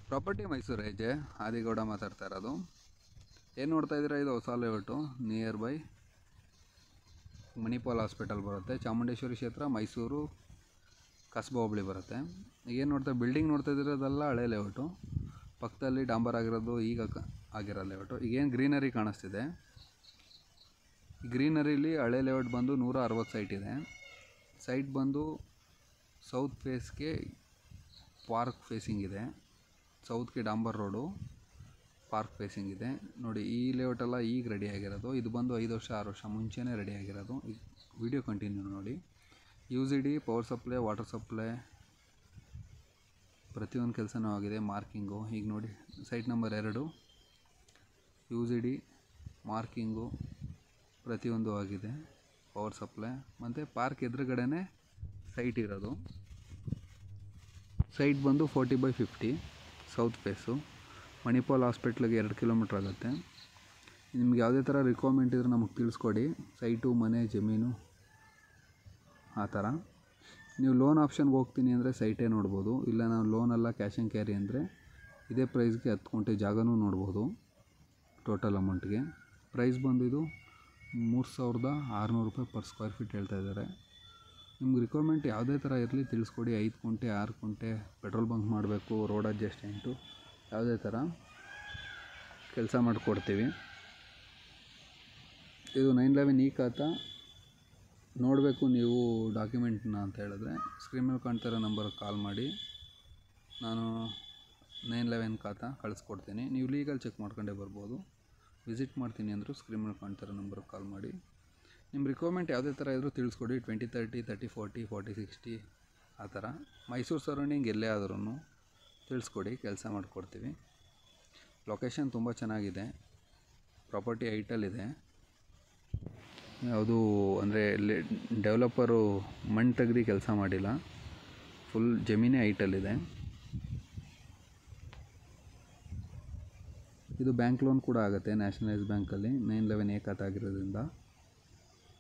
Property Mysuru ಹೆಜ್ಜೆ ಆದಿಗೌಡ ಮಾತಾಡ್ತಾ ಇರೋದು. ಏನು ನೋಡ್ತಾ ಇದ್ದೀರಾ, ಇದು ಹೊಸ layout near by Manipal hospital ಬರುತ್ತೆ. ಚಾಮುಂಡೇಶ್ವರಿ ಕ್ಷೇತ್ರ, ಮೈಸೂರು ಕಸ್ಬಾ ಹೋಬಳಿ ಬರುತ್ತೆ. ಏನು ಬಿಲ್ಡಿಂಗ್ ನೋಡ್ತಾ ಇದ್ದೀರೋದೆಲ್ಲ ಹಳೆ ಲೇಔಟು. ಪಕ್ಕದಲ್ಲಿ ಡಾಂಬರ್ ಆಗಿರೋದು ಈಗ ಆಗಿರೋ ಲೇಔಟು. ಈಗೇನು ಗ್ರೀನರಿ ಕಾಣಿಸ್ತಿದೆ, ಗ್ರೀನರಿಲಿ ಹಳೆ ಲೇಔಟ್ ಬಂದು 160 ಸೈಟ್ ಇದೆ. ಸೈಟ್ ಬಂದು ಸೌತ್ ಫೇಸ್ಗೆ ಪಾರ್ಕ್ ಫೇಸಿಂಗ್ ಇದೆ. ಸೌತ್ಗೆ ಡಾಂಬರ್ ರೋಡು ಪಾರ್ಕ್ ಫೇಸಿಂಗ್ ಇದೆ. ನೋಡಿ, ಈ ಲೇಔಟೆಲ್ಲ ಈಗ ರೆಡಿ ಆಗಿರೋದು. ಇದು ಬಂದು 5 ವರ್ಷ 6 ವರ್ಷ ಮುಂಚೆನೇ ರೆಡಿ ಆಗಿರೋದು. ವಿಡಿಯೋ ಕಂಟಿನ್ಯೂ ನೋಡಿ. UCD, power supply, water supply, ಪ್ರತಿಯೊಂದು ಕೆಲಸನೂ ಆಗಿದೆ. ಮಾರ್ಕಿಂಗು ಈಗ ನೋಡಿ, ಸೈಟ್ ನಂಬರ್ 2 UCD ಮಾರ್ಕಿಂಗು ಪ್ರತಿಯೊಂದು ಆಗಿದೆ. ಪವರ್ ಸಪ್ಲೈ ಮತ್ತು ಪಾರ್ಕ್ ಎದುರುಗಡೆನೇ ಸೈಟ್ ಇರೋದು. ಸೈಟ್ ಬಂದು 40/50 ಸೌತ್ ಫೇಸು. ಮಣಿಪಾಲ್ ಹಾಸ್ಪಿಟ್ಲಿಗೆ 2 ಕಿಲೋಮೀಟ್ರ್ ಆಗುತ್ತೆ. ನಿಮ್ಗೆ ಯಾವುದೇ ಥರ ರಿಕ್ವೈರ್ಮೆಂಟ್ ಇದ್ದರೆ ನಮಗೆ ತಿಳಿಸ್ಕೊಡಿ. ಸೈಟು, ಮನೆ, ಜಮೀನು ಆ ಥರ. ನೀವು ಲೋನ್ ಆಪ್ಷನ್ಗೆ ಹೋಗ್ತೀನಿ ಅಂದರೆ ಸೈಟೇ ನೋಡ್ಬೋದು. ಇಲ್ಲ ನಾವು ಲೋನಲ್ಲ ಕ್ಯಾಶ್ ಆ್ಯಂಡ್ ಕ್ಯಾರಿ ಅಂದರೆ ಇದೇ ಪ್ರೈಸ್ಗೆ 10 ಗುಂಟೆ ಜಾಗನೂ ನೋಡ್ಬೋದು. ಟೋಟಲ್ ಅಮೌಂಟ್ಗೆ ಪ್ರೈಸ್ ಬಂದಿದ್ದು 3600 ರೂಪಾಯಿ ಪರ್ ಸ್ಕ್ವೇರ್ ಫೀಟ್ ಹೇಳ್ತಾ ಇದ್ದಾರೆ. ನಿಮ್ಗೆ ರಿಕ್ವೈರ್ಮೆಂಟ್ ಯಾವುದೇ ಥರ ಇರಲಿ ತಿಳಿಸ್ಕೊಡಿ. 5 ಗುಂಟೆ 6 ಗುಂಟೆ ಪೆಟ್ರೋಲ್ ಬಂಕ್ ಮಾಡಬೇಕು, ರೋಡ್ ಅಡ್ಜಸ್ಟೆಂಟು, ಯಾವುದೇ ಥರ ಕೆಲಸ ಮಾಡಿಕೊಡ್ತೀವಿ. ಇದು 911 ಈ ಖಾತಾ ನೋಡಬೇಕು ನೀವು ಡಾಕ್ಯುಮೆಂಟ್ನ ಅಂತ ಹೇಳಿದ್ರೆ ಸ್ಕ್ರೀನ್ ಮೇಲೆ ಕಾಣ್ತಿರೋ ನಂಬರ್ಗೆ ಕಾಲ್ ಮಾಡಿ, ನಾನು 911 ಖಾತಾ ಕಳಿಸ್ಕೊಡ್ತೀನಿ. ನೀವು ಲೀಗಲ್ ಚೆಕ್ ಮಾಡ್ಕೊಂಡೇ ಬರ್ಬೋದು. ವಿಸಿಟ್ ಮಾಡ್ತೀನಿ ಅಂದರೂ ಸ್ಕ್ರೀನ್ ಮೇಲೆ ಕಾಣ್ತಿರೋ ನಂಬರ್ಗೆ ಕಾಲ್ ಮಾಡಿ. ನಿಮ್ಮ ರಿಕ್ವೈರ್ಮೆಂಟ್ ಯಾವುದೇ ಥರ ಇದ್ದರೂ ತಿಳಿಸ್ಕೊಡಿ. 20-30, 30-40, 40-60 ಆ ಥರ. ಮೈಸೂರು ಸರೌಂಡಿಂಗ್ ಎಲ್ಲೇ ಆದ್ರೂ ತಿಳಿಸ್ಕೊಡಿ, ಕೆಲಸ ಮಾಡಿಕೊಡ್ತೀವಿ. ಲೊಕೇಶನ್ ತುಂಬ ಚೆನ್ನಾಗಿದೆ. ಪ್ರಾಪರ್ಟಿ ಹೈಟಲ್ಲಿದೆ. ಯಾವುದು ಅಂದರೆ ಡೆವಲಪರು ಮಣ್ಣು ತೆಗ್ದು ಕೆಲಸ ಮಾಡಿಲ್ಲ. ಫುಲ್ ಜಮೀನೇ ಹೈಟಲ್ಲಿದೆ. ಇದು ಬ್ಯಾಂಕ್ ಲೋನ್ ಕೂಡ ಆಗುತ್ತೆ ನ್ಯಾಷನಲೈಸ್ ಬ್ಯಾಂಕಲ್ಲಿ. 911 ಖಾತೆ ಆಗಿರೋದ್ರಿಂದ.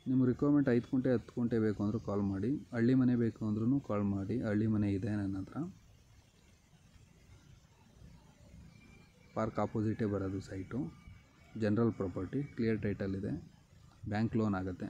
ನಿಮ್ಮ ರಿಕ್ವೈರ್ಮೆಂಟ್ 5 ಗುಂಟೆ 10 ಗುಂಟೆ ಬೇಕು ಅಂದರೂ ಕಾಲ್ ಮಾಡಿ. ಹಳ್ಳಿ ಮನೆ ಬೇಕು ಅಂದ್ರೂ ಕಾಲ್ ಮಾಡಿ. ಹಳ್ಳಿ ಮನೆ ಇದೆ ನನ್ನ ಹತ್ರ. ಪಾರ್ಕ್ ಆಪೋಸಿಟೇ ಬರೋದು site. General property, clear title ಇದೆ. ಬ್ಯಾಂಕ್ ಲೋನ್ ಆಗುತ್ತೆ.